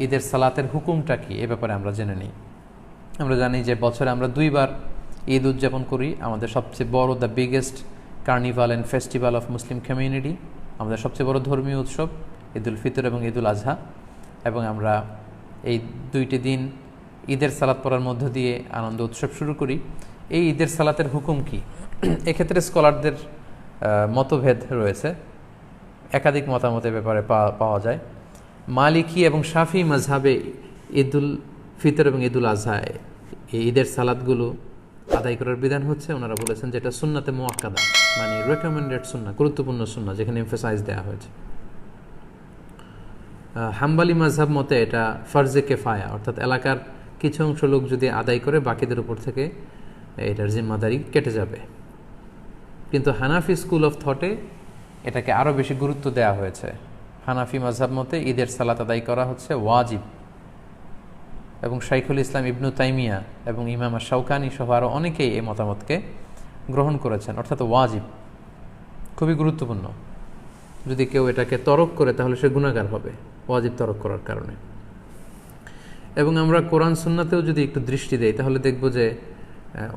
ঈদের সালাতের হুকুমটা কি এ ব্যাপারে আমরা জেনে নিই। আমরা জানি যে বছরে আমরা 2 বার ঈদ উদযাপন করি। আমাদের সবচেয়ে বড়, the biggest carnival and festival of Muslim community, আমাদের সবচেয়ে বড় ধর্মীয় উৎসব ঈদুল ফিতর এবং ঈদুল আজহা। এবং আমরা এই 2টি দিন ঈদের সালাত পড়ার মধ্য দিয়ে আনন্দ উৎসব শুরু করি। এই ঈদের সালাতের হুকুম কি, এক্ষেত্রে স্কলারদের মতভেদ রয়েছে, একাধিক মতামতের ব্যাপারে পাওয়া যায়। মালিকি এবং শাফি মাযহাবে ঈদুল ফিতর এবং ঈদুল আজহা এই ঈদের সালাতগুলো আদায় করার বিধান হচ্ছে, ওনারা বলেছেন যেটা সুন্নাতে মুআক্কাদা, মানে রেকমেন্ডেড সুন্নাহ, গুরুত্বপূর্ণ সুন্নাহ, যেখানে এমফাসাইজ দেওয়া হয়েছে। হাম্বালি মাযহাব মতে এটা ফরজে কেফায়া, অর্থাৎ এলাকার কিছু অংশ লোক যদি আদায় করে বাকিদের উপর থেকে এটার জিম্মাদারি কেটে যাবে। কিন্তু হানাফি স্কুল অফ থটে এটাকে আরও বেশি গুরুত্ব দেওয়া হয়েছে। হানাফি মাযহাব মতে ঈদের সালাত আদায় করা হচ্ছে ওয়াজিব, এবং শাইখুল ইসলাম ইবনু তাইমিয়া এবং ইমাম শাওকানি সহ আরও অনেকেই এই মতামতকে গ্রহণ করেছেন, অর্থাৎ ওয়াজিব, খুবই গুরুত্বপূর্ণ। যদি কেউ এটাকে তরক করে তাহলে সে গুনাহগার হবে ওয়াজিব তরক করার কারণে। এবং আমরা কোরআন সুন্নাতেও যদি একটু দৃষ্টি দেই তাহলে দেখব যে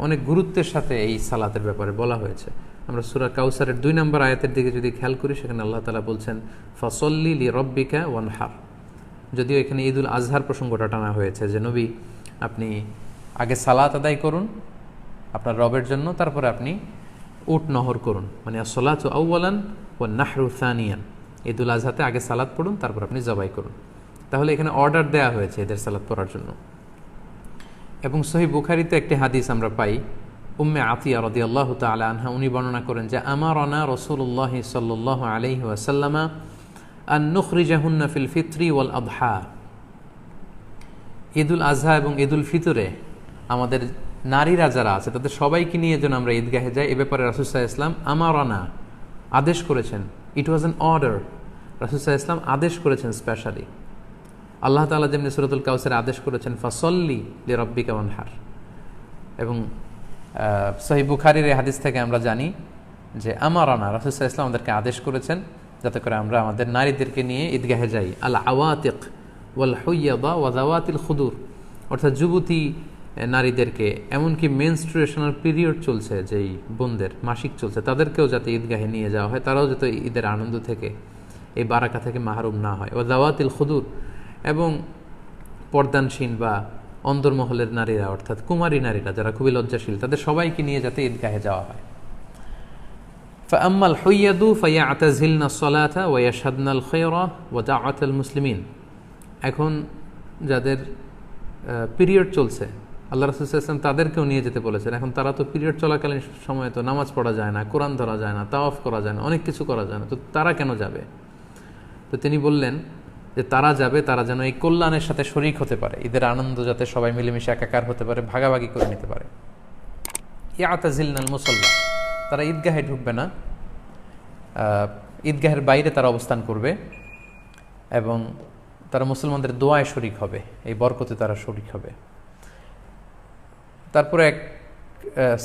অনেক গুরুত্বের সাথে এই সালাতের ব্যাপারে বলা হয়েছে। আমরা সূরা কাউসারের 2 নম্বর আয়াতের দিকে যদি খেয়াল করি, সেখানে আল্লাহ তাআলা বলছেন ফাসল্লি লিরাব্বিকা ওয়ানহার। যদিও এখানে ঈদুল আজহার প্রসঙ্গটা টানা হয়েছে যে নবী আপনি আগে সালাত আদায় করুন আপনার রবের জন্য, তারপরে আপনি উট নহর করুন, মানে আসসালাতু আউওয়ালান ওয়ান নাহরু সানিয়ান। ঈদুল আজহাতে আগে সালাত পড়ুন, তারপর আপনি জবাই করুন। তাহলে এখানে অর্ডার দেওয়া হয়েছে ঈদের সালাত পড়ার জন্য। এবং সহিহ বুখারীতে একটি হাদিস আমরা পাই, উম্মে আতিয়া রাদিয়াল্লাহু তাআলা আনহা উনি বর্ণনা করেন যে আমারানা রাসূলুল্লাহ সাল্লাল্লাহু আলাইহি ওয়াসাল্লাম আন নুখরিজাহুন্না ফিল ফিত্রি ওয়াল আদহা। ঈদুল আজহা এবং ঈদুল ফিতরে আমাদের নারীরা যারা আছে তাদের সবাইকে নিয়ে যেন আমরা ঈদগাহে যাই, এ ব্যাপারে রাসূল সাল্লাল্লাহু আলাইহি ওয়াসাল্লাম আমারানা আদেশ করেছেন। ইট ওয়াজ অ্যান অর্ডার, রাসূল সাল্লাল্লাহু আলাইহি ওয়াসাল্লাম আদেশ করেছেন স্পেশালি। আল্লাহ তাআলা যেমনি সূরাতুল কাউসারে আদেশ করেছেন ফাসল্লি লিরাব্বিকা ওয়ানহার। এবং সহিহ বুখারীর এই হাদিস থেকে আমরা জানি যে আমারানা, রাসূল সাল্লাল্লাহু আলাইহি ওয়াসাল্লাম আমাদেরকে আদেশ করেছেন যাতে করে আমরা আমাদের নারীদেরকে নিয়ে ঈদগাহে যাই। আল আওয়াতিক ওয়াল হুইয়াদা ওয়া যাওয়াতিল খুদুর, অর্থাৎ যুবতী নারীদেরকে, এমনকি মেনস্ট্রুয়েশনাল পিরিয়ড চলছে যেই বোনদের মাসিক চলছে তাদেরকেও যাতে ঈদগাহে নিয়ে যাওয়া হয়, তারাও যাতে ঈদের আনন্দ থেকে এই বারাকা থেকে মাহরুম না হয়। ওয়া যাওয়াতিল খুদুর, এবং পর্দানসীন বা অন্দরমহলের নারীরা, অর্থাৎ কুমারী নারীরা যারা খুবই লজ্জাশীল, তাদের সবাইকে নিয়ে যাতে ঈদগাহে যাওয়া হয়। ফাআম্মাল হুইয়াদু ফায়াতাযিলনা সলাতা ওয়া ইয়াশহাদনাল খায়রা ওয়া দাওয়াতাল মুসলিমিন। এখন যাদের পিরিয়ড চলছে আল্লাহ রাসূল সাল্লাল্লাহু আলাইহি ওয়াসাল্লাম তাদেরকেও নিয়ে যেতে বলেছেন। এখন তারা তো পিরিয়ড চলাকালীন সময়ে তো নামাজ পড়া যায় না, কোরআন ধরা যায় না, তাওয়াফ করা যায় না, অনেক কিছু করা যায় না, তো তারা কেন যাবে? তো তিনি বললেন যে তারা যাবে, তারা যেন এই কল্যাণের সাথে শরীক হতে পারে, ঈদের আনন্দ যাতে সবাই মিলেমিশে একাকার হতে পারে, ভাগাভাগি করে নিতে পারে। ইয়াতাযিলনাল মুসাল্লা, তারা ঈদগাহে ঢুকবে না, ঈদগাহের বাইরে তারা অবস্থান করবে এবং তারা মুসলমানদের দোয়ায় শরীক হবে, এই বরকতে তারা শরীক হবে। তারপরে এক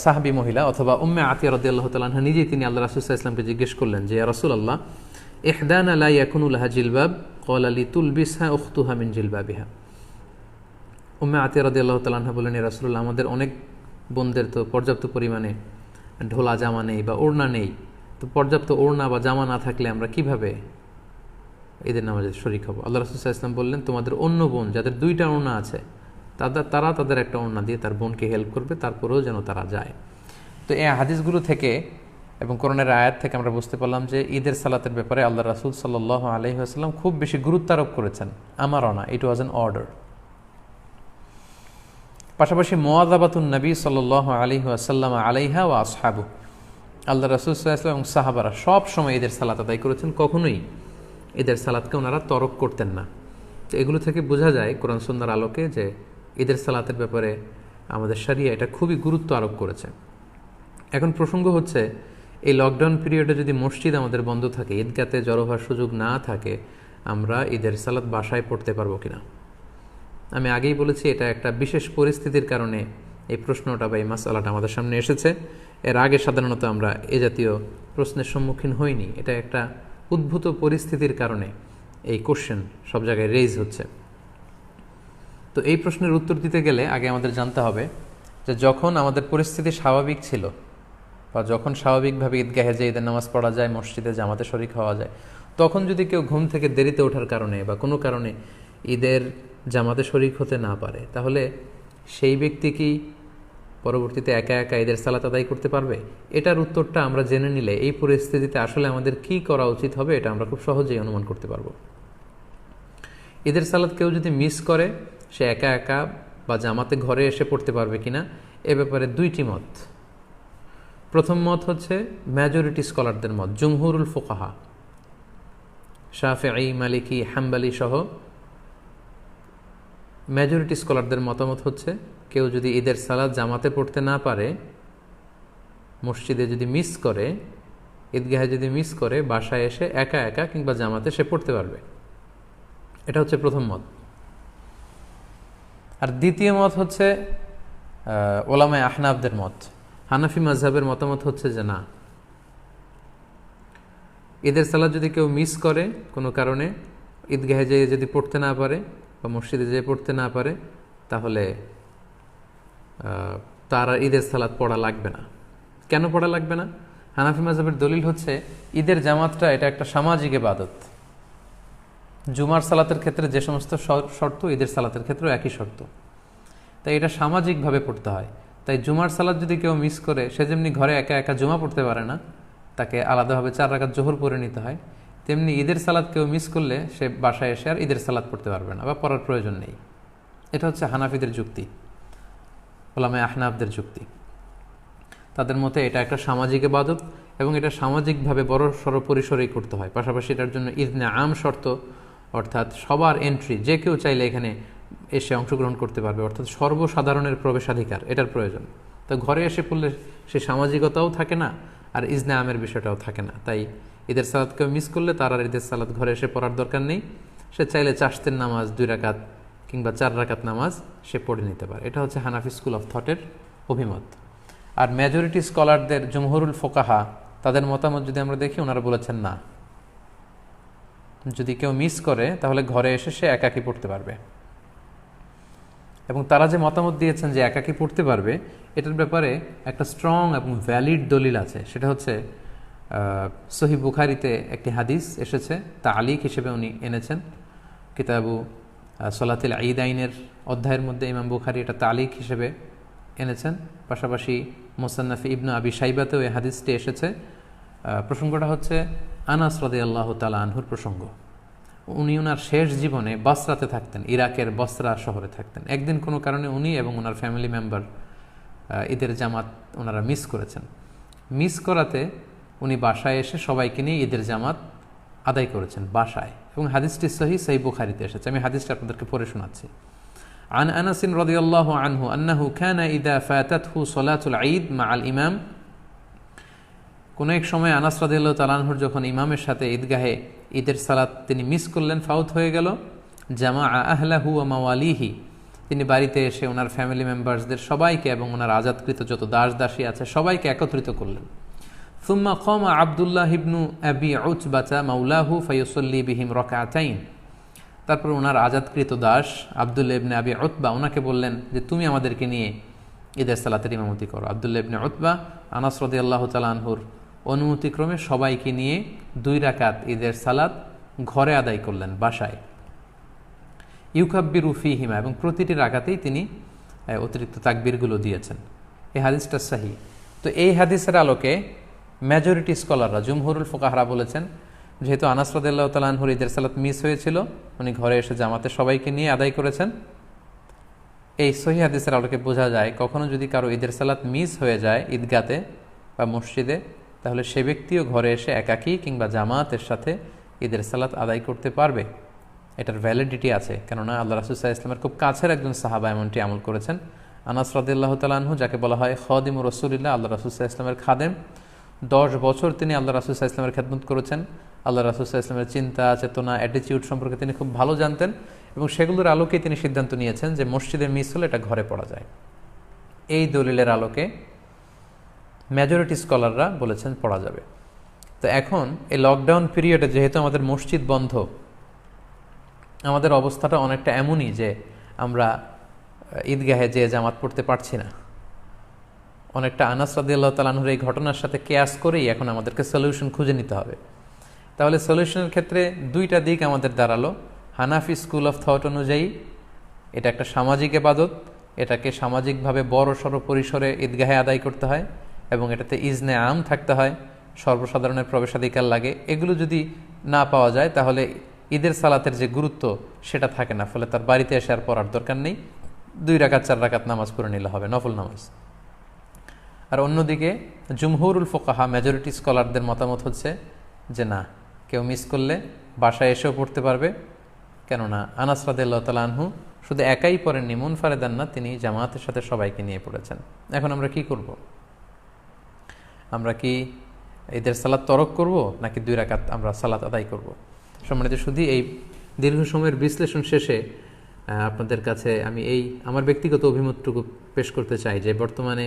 সাহাবী মহিলা অথবা উম্মে আতিয়া রাদিয়াল্লাহু তাআলা আনহা নিজেই তিনি আল্লাহ রাসূল সাল্লাল্লাহু আলাইহি ওয়াসাল্লামকে জিজ্ঞেস করলেন যে ইয়া রাসূলুল্লাহ ইহদানা লা ইয়াকুনু লাহা জিলবাব ক্বালা লিতুলবিসহা উখতুহা মিন জিলবাবিহা। উম্মে আতিয়া রাদিয়াল্লাহু তাআলা আনহা বলেন, ইয়া রাসূলুল্লাহ আমাদের অনেক বোনদের তো পর্যাপ্ত পরিমাণে ঢোলা জামা নেই বা ওড়না নেই, তো পর্যাপ্ত ওড়না বা জামা না থাকলে আমরা কিভাবে ঈদের নামাজে শরীক হব? আল্লাহ রাসূল সাল্লাল্লাহু আলাইহি ওয়াসাল্লাম বললেন, তোমাদের অন্য বোন যাদের 2টা ওড়না আছে তারা তাদের একটা ওড়না দিয়ে তার বোনকে হেল্প করবে, তারপরেও যেন তারা যায়। তো এই হাদিসগুলো থেকে এবং কোরআনের আয়াত থেকে আমরা বুঝতে পারলাম যে ঈদের সালাতের ব্যাপারে আল্লাহ রাসূল সাল্লাল্লাহু আলাইহি ওয়াসাল্লাম খুব বেশি গুরুত্ব আরোপ করেছেন। আমারানা, ইট ওয়াজ অ্যান অর্ডার। পাশাপাশি মুওয়াযাবাতুন নবী সাল্লাল্লাহু আলাইহি ওয়াসাল্লাম আলাইহা ওয়া আসহাবু, আল্লাহ রাসূল সাল্লাল্লাহু আলাইহি ওয়াসাল্লাম এবং সাহাবারা সব সময় ঈদের সালাত আদায় করেছেন, কখনোই ঈদের সালাতকে ওনারা তরক করতেন না। তো এগুলো থেকে বোঝা যায় কোরআন সুন্নাহর আলোকে যে ঈদের সালাতের ব্যাপারে আমাদের শরিয়া এটা খুবই গুরুত্ব আরোপ করেছে। এখন প্রসঙ্গ হচ্ছে এই লকডাউন পিরিয়ডে যদি মসজিদ আমাদের বন্ধ থাকে, ঈদগাতে জড়ো হওয়ার সুযোগ না থাকে, আমরা ঈদের সালাত বাসায় পড়তে পারবো কিনা? আমি আগেই বলেছি এটা একটা বিশেষ পরিস্থিতির কারণে এই প্রশ্নটা বা এই মাসআলাটা আমাদের সামনে এসেছে। এর আগে সাধারণত আমরা এ জাতীয় প্রশ্নের সম্মুখীন হইনি। এটা একটা উদ্ভূত পরিস্থিতির কারণে এই কোশ্চেন সব জায়গায় রেইজ হচ্ছে। তো এই প্রশ্নের উত্তর দিতে গেলে আগে আমাদের জানতে হবে যে যখন আমাদের পরিস্থিতি স্বাভাবিক ছিল বা যখন স্বাভাবিকভাবে ঈদগাহে যে ঈদের নামাজ পড়া যায়, মসজিদে জামাতে শরীক হওয়া যায়, তখন যদি কেউ ঘুম থেকে দেরিতে ওঠার কারণে বা কোনো কারণে ঈদের জামাতে শরীক হতে না পারে, তাহলে সেই ব্যক্তি কি পরবর্তীতে একা একা ঈদের সালাত আদায় করতে পারবে? এটার উত্তরটা আমরা জেনে নিলে এই পরিস্থিতিতে আসলে আমাদের কি করা উচিত হবে এটা আমরা খুব সহজেই অনুমান করতে পারবো। ঈদের সালাত কেউ যদি মিস করে, সে একা একা বা জামাতে ঘরে এসে পড়তে পারবে কিনা, এ ব্যাপারে দুইটি মত। প্রথম মত হচ্ছে মেজরিটি স্কলারদের মত, জুমহুরুল ফুকাহা, শাফিঈ, মালিকি, হাম্বলি সহ মেজরিটি স্কলারদের মতামত হচ্ছে কেউ যদি ঈদের সালাত জামাতে পড়তে না পারে, মসজিদে যদি মিস করে, ঈদগাহে যদি মিস করে, বাসায় এসে একা একা কিংবা জামাতে সে পড়তে পারবে। এটা হচ্ছে প্রথম মত। আর দ্বিতীয় মত হচ্ছে ওলামায়ে আহনাফদের মত। হানাফি মাযহাবের মতামত হচ্ছে যে না, ঈদের সালাত যদি কেউ মিস করে কোনো কারণে, ঈদগাহে যেয়ে যদি পড়তে না পারে বা মসজিদে যেয়ে পড়তে না পারে, তাহলে তার আর ঈদের সালাত পড়া লাগবে না। কেন পড়া লাগবে না? হানাফি মাযহাবের দলিল হচ্ছে ঈদের জামাতটা এটা একটা সামাজিক ইবাদত। জুমার সালাতের ক্ষেত্রে যে সমস্ত শর্ত, ঈদের সালাতের ক্ষেত্রেও একই শর্ত। তাই এটা সামাজিকভাবে পড়তে হয়। তাই জুমার সালাত যদি কেউ মিস করে, সে যেমনি ঘরে একা একা জুমা পড়তে পারে না, তাকে আলাদাভাবে 4 রাকাত জোহর পড়ে নিতে হয়, তেমনি ঈদের সালাত কেউ মিস করলে সে বাসায় এসে আর ঈদের সালাত পড়তে পারবে না বা পড়ার প্রয়োজন নেই। এটা হচ্ছে হানাফিদের যুক্তি, ওলামায়ে আহনাফদের যুক্তি। তাদের মতে এটা একটা সামাজিক ইবাদত এবং এটা সামাজিকভাবে বড় সড় পরিসরেই করতে হয়। পাশাপাশি এটার জন্য ইজনে আম শর্ত, অর্থাৎ সবার এন্ট্রি, যে কেউ চাইলে এখানে এসে অংশগ্রহণ করতে পারবে, অর্থাৎ সর্বসাধারণের প্রবেশাধিকার, এটার প্রয়োজন। তো ঘরে এসে পড়লে সে সামাজিকতাও থাকে না আর ইজনে আমের বিষয়টাও থাকে না। তাই ঈদের সালাতকে মিস করলে তার আর ঈদের সালাত ঘরে এসে পড়ার দরকার নেই। সে চাইলে চাশতের নামাজ 2 রাকাত কিংবা 4 রাকাত নামাজ সে পড়ে নিতে পারে। এটা হচ্ছে হানাফি স্কুল অফ থটের অভিমত। আর মেজরিটি স্কলারদের, জমহুরুল ফুকাহা, তাদের মতামত যদি আমরা দেখি, ওনারা বলেছেন না, যদি কেউ মিস করে তাহলে ঘরে এসে সে একাকী পড়তে পারবে। এবং তারা যে মতামত দিয়েছেন যে একাকী পড়তে পারবে, এটার ব্যাপারে একটা স্ট্রং এবং ভ্যালিড দলিল আছে। সেটা হচ্ছে সহিহ বুখারীতে একটি হাদিস এসেছে, তালিক হিসেবে উনি এনেছেন কিতাবু সলাতুল ঈদাইনের অধ্যায়ের মধ্যে। ইমাম বুখারী এটা তালিক হিসেবে এনেছেন। পাশাপাশি মুসান্নাফে ইবনে আবি শাইবাতেও এই হাদিসটি এসেছে। প্রসঙ্গটা হচ্ছে আনাস রাদিয়াল্লাহু তাআলা আনহুর প্রসঙ্গ। উনি ওনার শেষ জীবনে বসরাতে থাকতেন, ইরাকের বসরা শহরে থাকতেন। একদিন কোনো কারণে উনি এবং ওনার ফ্যামিলি মেম্বার ঈদের জামাত ওনারা মিস করেছেন। মিস করাতে উনি বাসায় এসে সবাইকে নিয়ে ঈদের জামাত আদায় করেছেন বাসায়, এবং হাদিসটি সহিহ বুখারীতে এসেছে। আমি হাদিসটা আপনাদেরকে পড়ে শোনাচ্ছি। عن أنس رضي الله عنه أنه كان إذا فاتته صلاة العيد مع الإمام, কোন এক সময় আনাস রাদিয়াল্লাহু তাআলা আনহুর যখন ইমামের সাথে ঈদগাহে ঈদের সালাত তিনি মিস করলেন, ফাউত হয়ে গেল, জামাআ আহলাহু ওয়া মাওয়ালিহি, তিনি বাড়িতে এসে ওনার ফ্যামিলি মেম্বার্সদের সবাইকে এবং ওনার আজাদকৃত যত দাস দাসী আছে সবাইকে একত্রিত করলেন। সুম্মা কামা আব্দুল্লাহ ইবনু আবি উতবাতা মাওলাহু ফায়ুসাল্লি বিহিম রাকাতাইন, তারপর ওনার আজাদকৃত দাস আব্দুল্লাহ ইবনে আবি উতবা ওনাকে বললেন যে তুমি আমাদেরকে নিয়ে ঈদের সালাতের ইমামতি করো। আব্দুল্লাহ ইবনে উতবা আনাস রাদিয়াল্লাহু তাআলা আনহুর অনুমতিক্রমে সবাইকে নিয়ে 2 রাকাত ঈদের সালাত ঘরে আদায় করলেন বাসায়। ইউকাব্বিরু ফীহিমা, এবং প্রতিটি রাকাতেই তিনি অতিরিক্ত তাকবীরগুলো দিয়েছেন। এই হাদিসটা সহিহ। তো এই হাদিসের আলোকে মেজরিটি স্কলাররা, জুমহুরুল ফুকাহারা বলেছেন, যেহেতু আনাস রাদিয়াল্লাহু তাআলা আনহুর ঈদের সালাত মিস হয়েছিল, উনি ঘরে এসে জামাতে সবাইকে নিয়ে আদায় করেছেন। এই সহিহ হাদিসের আলোকে বোঝা যায় কখনো যদি কারো ঈদের সালাত মিস হয়ে যায় ঈদগাতে বা মসজিদে, তাহলে সে ব্যক্তিও ঘরে এসে একাকী কিংবা জামাতের সাথে ঈদের সালাত আদায় করতে পারবে। এটার ভ্যালিডিটি আছে, কেননা আল্লাহ রাসূল সাল্লাল্লাহু আলাইহি ওয়াসাল্লামের খুব কাছের একজন সাহাবা এমনটি আমল করেছেন। আনাস রাদিয়াল্লাহু তাআলা আনহু, যাকে বলা হয় খাদিমুর রাসূলিল্লাহ, আল্লাহ রাসূল সাল্লাল্লাহু আলাইহি ওয়াসাল্লামের খাদেম, 10 বছর তিনি আল্লাহ রাসূল সাল্লাল্লাহু আলাইহি ওয়াসাল্লামের খেদমত করেছেন। আল্লাহ রাসূল সাল্লাল্লাহু আলাইহি ওয়াসাল্লামের চিন্তা, চেতনা, অ্যাটিটিউড সম্পর্কে তিনি খুব ভালো জানতেন, এবং সেগুলোর আলোকেই তিনি সিদ্ধান্ত নিয়েছেন যে মসজিদে মিস হলে এটা ঘরে পড়া যায়। এই দলিলের আলোকে মেজরিটি স্কলাররা বলেছেন পড়া যাবে। তো এখন এই লকডাউন পিরিয়ডে যেহেতু আমাদের মসজিদ বন্ধ, আমাদের অবস্থাটা অনেকটা এমনই যে আমরা ঈদগাহে যে জামাত পড়তে পারছি না। অনেকটা আনাস রাদিয়াল্লাহু তাআলা আনহুর এই ঘটনার সাথে কেয়াস করেই এখন আমাদেরকে সলিউশন খুঁজে নিতে হবে। তাহলে সলিউশনের ক্ষেত্রে দুইটা দিক আমাদের দাঁড়ালো। হানাফি স্কুল অফ থট অনুযায়ী এটা একটা সামাজিক ইবাদত, এটাকে সামাজিকভাবে বড় সড় পরিসরে ঈদগাহে আদায় করতে হয় এবং এটাতে ইজনে আম থাকতে হয়, সর্বসাধারণের প্রবেশাধিকার লাগে। এগুলো যদি না পাওয়া যায় তাহলে ঈদের সালাতের যে গুরুত্ব সেটা থাকে না, ফলে তার বাড়িতে এসে আর পড়ার দরকার নেই, 2 রাকাত 4 রাকাত নামাজ পড়ে নিলে হবে, নফল নামাজ। আর অন্যদিকে জুমহুরুল ফুকাহা, মেজরিটি স্কলারদের মতামত হচ্ছে যে না, কেউ মিস করলে বাসায় এসেও পড়তে পারবে, কেননা আনাস রাদিয়াল্লাহু তাআলা আনহু শুধু একাই পড়েননি, মুনফারিদান না, তিনি জামাতের সাথে সবাইকে নিয়ে পড়েছেন। এখন আমরা কি করব? আমরা কি ঈদের সালাত তরক করব নাকি 2 রাকাত আমরা সালাত আদায় করব? সম্মানিত শুধু এই দীর্ঘ সময়ের বিশ্লেষণ শেষে আপনাদের কাছে আমি আমার ব্যক্তিগত অভিমতটুকু পেশ করতে চাই যে বর্তমানে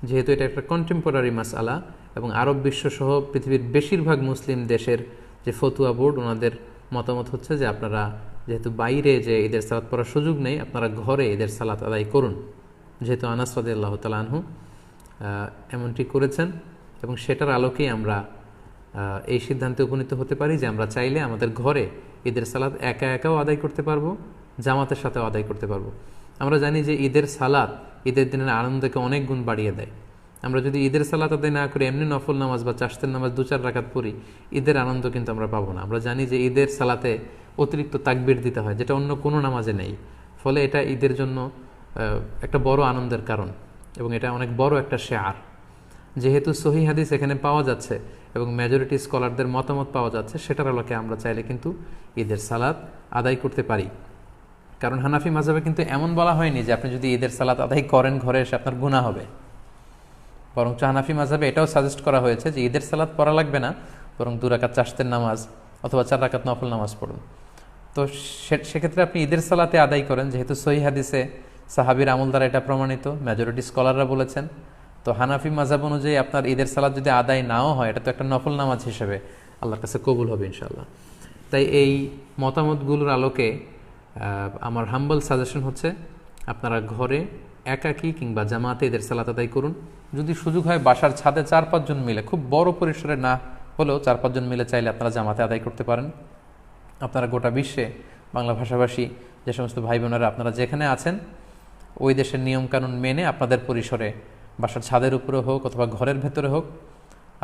যেহেতু এটা একটা কন্টেম্পোরারি মাসআলা এবং আরব বিশ্বসহ পৃথিবীর বেশিরভাগ মুসলিম দেশের যে ফতুয়া বোর্ড, ওনাদের মতামত হচ্ছে যে আপনারা যেহেতু বাইরে যে ঈদের সালাত পড়ার সুযোগ নেই, আপনারা ঘরে ঈদের সালাত আদায় করুন, যেহেতু আনাস রাদিয়াল্লাহু তাআলা আনহু এমনটি করেছেন। এবং সেটার আলোকেই আমরা এই সিদ্ধান্তে উপনীত হতে পারি যে আমরা চাইলে আমাদের ঘরে ঈদের সালাত একা একাও আদায় করতে পারবো, জামাতের সাথেও আদায় করতে পারবো। আমরা জানি যে ঈদের সালাত ঈদের দিনের আনন্দকে অনেক গুণ বাড়িয়ে দেয়। আমরা যদি ঈদের সালাত আদায় না করে এমনি নফল নামাজ বা চাশতের নামাজ 2-4 রাকাত পড়ি, ঈদের আনন্দ কিন্তু আমরা পাবো না। আমরা জানি যে ঈদের সালাতে অতিরিক্ত তাকবীর দিতে হয়, যেটা অন্য কোনো নামাজে নেই, ফলে এটা ঈদের জন্য একটা বড় আনন্দের কারণ এবং এটা অনেক বড় একটা শেয়ার। যেহেতু সহিহ হাদিস এখানে পাওয়া যাচ্ছে এবং মেজরিটি স্কলারদের মতামত পাওয়া যাচ্ছে, সেটার আলোকে আমরা চাইলে কিন্তু ঈদের সালাত আদায় করতে পারি। কারণ হানাফি মাযহাবে কিন্তু এমন বলা হয়নি যে আপনি যদি ঈদের সালাত আদায় করেন ঘরে এসে আপনার গুনাহ হবে, বরং হানাফি মাযহাবে এটাও সাজেস্ট করা হয়েছে যে ঈদের সালাত পড়া লাগবে না, বরং 2 রাকাত চাশতের নামাজ অথবা 4 রাকাত নফল নামাজ পড়ুন। তো সেক্ষেত্রে আপনি ঈদের সালাতে আদায় করেন, যেহেতু সহিহ হাদিসে সাহাবীর আমল দ্বারা এটা প্রমাণিত, মেজরিটি স্কলাররা বলেছেন। তো হানাফি মাযহাব অনুযায়ী আপনার ঈদের সালাত যদি আদায় নাও হয়, এটা তো একটা নফল নামাজ হিসেবে আল্লাহর কাছে কবুল হবে ইনশাআল্লাহ। তাই এই মতামতগুলোর আলোকে আমার হাম্বল সাজেশন হচ্ছে আপনারা ঘরে একাকী কিংবা জামাতে ঈদের সালাত আদায় করুন। যদি সুযোগ হয় বাসার ছাদে 4-5 জন মিলে, খুব বড় পরিসরে না হলেও 4-5 জন মিলে চাইলে আপনারা জামাতে আদায় করতে পারেন। আপনারা গোটা বিশ্বে বাংলা ভাষাভাষী যে সমস্ত ভাই বোনেরা আপনারা যেখানে আছেন, ওই দেশের নিয়মকানুন মেনে আপনাদের পরিসরে বাসার ছাদের উপরে হোক অথবা ঘরের ভেতরে হোক,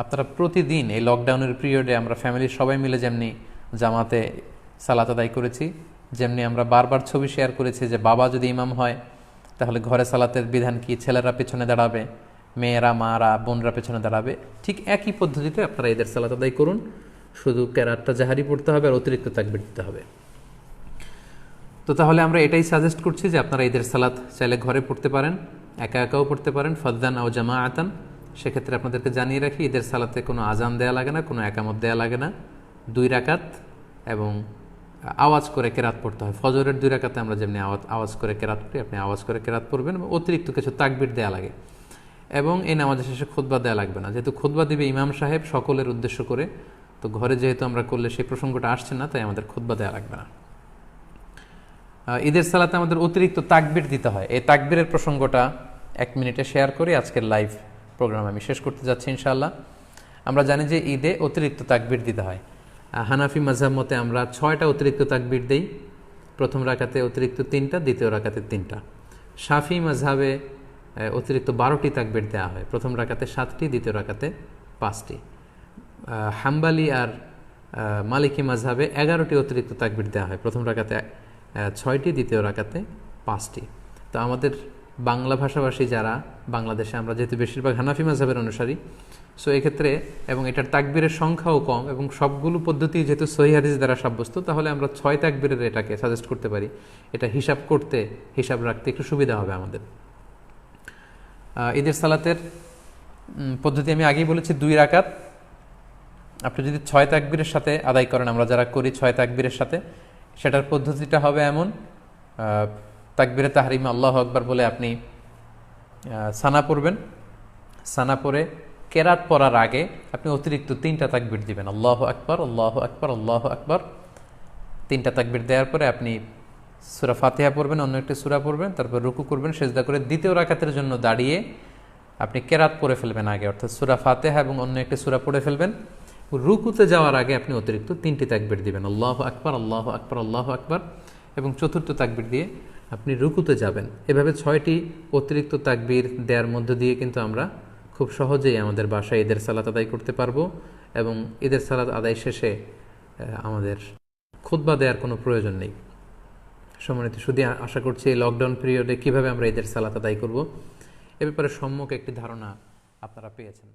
আপনারা প্রতিদিন এই লকডাউনের পিরিয়ডে আমরা ফ্যামিলির সবাই মিলে যেমনি জামাতে সালাত আদায় করেছি, যেমনি আমরা বারবার ছবি শেয়ার করেছি যে বাবা যদি ইমাম হয় তাহলে ঘরে সালাতের বিধান কি, ছেলেরা পেছনে দাঁড়াবে, মেয়েরা মারা বোনরা পেছনে দাঁড়াবে, ঠিক একই পদ্ধতিতে আপনারা ঈদের সালাত আদায় করুন। শুধু কেরাতটা জাহারি পড়তে হবে আর অতিরিক্ত তাকবীর দিতে হবে। তো তাহলে আমরা এটাই সাজেস্ট করছি যে আপনারা ঈদের সালাত চাইলে ঘরে পড়তে পারেন, একা একাও পড়তে পারেন, ফাদদান আও জামাআতান। সেক্ষেত্রে আপনাদেরকে জানিয়ে রাখি, ঈদের সালাতে কোনো আজান দেয়া লাগে না, কোনো একামত দেয়া লাগে না, 2 রাকাত এবং আওয়াজ করে কেরাত পড়তে হয়। ফজরের 2 রাকাতে আমরা যেমনি আওয়াজ করে কেরাত পড়ি, আপনি আওয়াজ করে কেরাত পড়বেন এবং অতিরিক্ত কিছু তাকবীর দেয়া লাগে। এবং এই নামাজের শেষে খুতবা দেয়া লাগবে না, যেহেতু খুতবা দিবে ইমাম সাহেব সকলের উদ্দেশ্য করে, তো ঘরে যেহেতু আমরা করলে সেই প্রসঙ্গটা আসছে না, তাই আমাদের খুতবা দেয়া লাগবে না। ঈদের সালাতে আমাদের অতিরিক্ত তাকবীর দিতে হয়, এই তাকবীরের প্রসঙ্গটা 1 মিনিটে শেয়ার করে আজকের লাইভ প্রোগ্রাম আমি শেষ করতে যাচ্ছি ইনশাআল্লাহ। আমরা জানি যে ঈদে অতিরিক্ত তাকবীর দিতে হয়। হানাফি মাযহাব মতে আমরা 6টা অতিরিক্ত তাকবীর দেই, প্রথম রাকাতে অতিরিক্ত 3টা, দ্বিতীয় রাকাতে 3টা। শাফি মাযহাবে অতিরিক্ত 12টি তাকবীর দেওয়া হয়, প্রথম রাকাতে 7টি, দ্বিতীয় রাকাতে 5টি। হাম্বালি আর মালিকি মাযহাবে 11টি অতিরিক্ত তাকবীর দেওয়া হয়, প্রথম রাকাতে 6টি, দ্বিতীয় রাকাতে 5টি। তো আমাদের বাংলা ভাষাভাষী যারা বাংলাদেশে, আমরা যেহেতু বেশিরভাগ হানাফি মাযহাবের অনুসারী, সো এক্ষেত্রে এবং এটার তাকবীরের সংখ্যাও কম এবং সবগুলো পদ্ধতি যেহেতু সহিহ হাদিস দ্বারা সাব্যস্ত, তাহলে আমরা 6 তাকবীরের এটাকে সাজেস্ট করতে পারি। এটা হিসাব রাখতে একটু সুবিধা হবে আমাদের। ঈদের সালাতের পদ্ধতি আমি আগেই বলেছি 2 রাকাত। আপনি যদি 6 তাকবীরের সাথে আদায় করেন, আমরা যারা করি 6 তাকবীরের সাথে, সেটার পদ্ধতিটা হবে এমন: তাকবীরে তাহরিমে আল্লাহু আকবার বলে আপনি সানা পড়বেন, সানা পড়ে কেরাত পড়ার আগে আপনি অতিরিক্ত 3টা তাকবীর দিবেন, আল্লাহু আকবার, আল্লাহু আকবার, আল্লাহু আকবার। 3টা তাকবীর দেওয়ার পরে আপনি সূরা ফাতিহা পড়বেন, অন্য একটি সূরা পড়বেন, তারপর রুকু করবেন, সেজদা করে দ্বিতীয় রাকাতের জন্য দাঁড়িয়ে আপনি কেরাত পড়ে ফেলবেন আগে, অর্থাৎ সূরা ফাতিহা এবং অন্য একটি সূরা পড়ে ফেলবেন। রুকুতে যাওয়ার আগে আপনি অতিরিক্ত 3টি তাকবীর দিবেন, আল্লাহু আকবার, আল্লাহু আকবার, আল্লাহু আকবার, এবং চতুর্থ তাকবীর দিয়ে আপনি রুকুতে যাবেন। এভাবে 6টি অতিরিক্ত তাকবীর দেওয়ার মধ্য দিয়ে কিন্তু আমরা খুব সহজেই আমাদের বাসায় ঈদের সালাত আদায় করতে পারবো, এবং ঈদের সালাত আদায় শেষে আমাদের খুতবা দেওয়ার কোনো প্রয়োজন নেই। সম্মানিত শুধু আশা করছি এই লকডাউন পিরিয়ডে কীভাবে আমরা ঈদের সালাত আদায় করব এ ব্যাপারে সম্যক একটি ধারণা আপনারা পেয়েছেন।